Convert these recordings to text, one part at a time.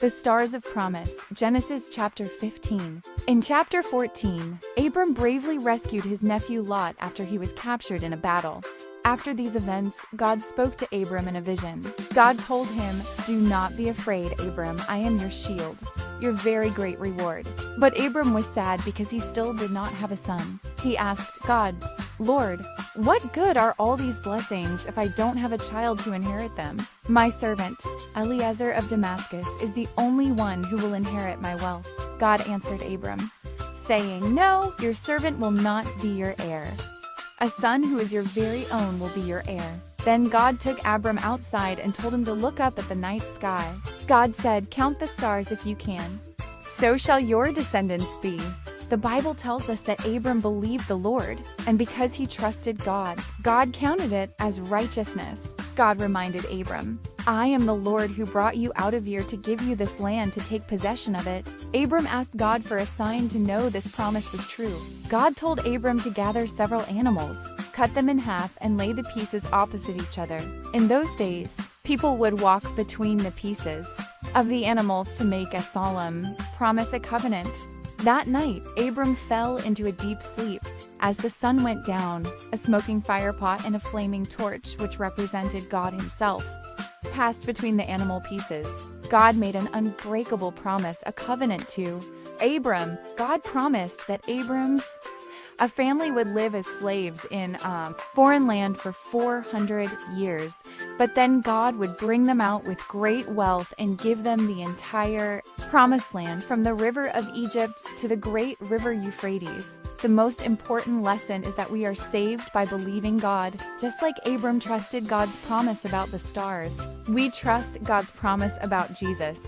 The stars of promise, Genesis chapter 15. In chapter 14, Abram bravely rescued his nephew Lot after he was captured in a battle. After these events, God spoke to Abram in a vision. God told him, "Do not be afraid, Abram, I am your shield, your very great reward." But Abram was sad because he still did not have a son. He asked God, "Lord, what good are all these blessings if I don't have a child to inherit them? My servant, Eliezer of Damascus, is the only one who will inherit my wealth." God answered Abram, saying, "No, your servant will not be your heir. A son who is your very own will be your heir." Then God took Abram outside and told him to look up at the night sky. God said, "Count the stars if you can. So shall your descendants be." The Bible tells us that Abram believed the Lord, and because he trusted God, God counted it as righteousness. God reminded Abram, "I am the Lord who brought you out of Ur to give you this land to take possession of it." Abram asked God for a sign to know this promise was true. God told Abram to gather several animals, cut them in half, and lay the pieces opposite each other. In those days, people would walk between the pieces of the animals to make a solemn promise, a covenant. That night, Abram fell into a deep sleep. As the sun went down, a smoking firepot and a flaming torch, which represented God himself, passed between the animal pieces. God made an unbreakable promise, a covenant to Abram. God promised that a family would live as slaves in a foreign land for 400 years, but then God would bring them out with great wealth and give them the entire promised land, from the river of Egypt to the great river Euphrates. The most important lesson is that we are saved by believing God, just like Abram trusted God's promise about the stars. We trust God's promise about Jesus,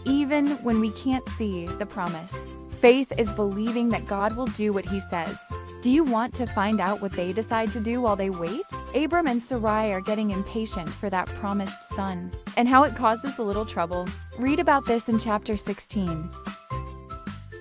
even when we can't see the promise. Faith is believing that God will do what he says. Do you want to find out what they decide to do while they wait? Abram and Sarai are getting impatient for that promised son, and how it causes a little trouble. Read about this in chapter 16.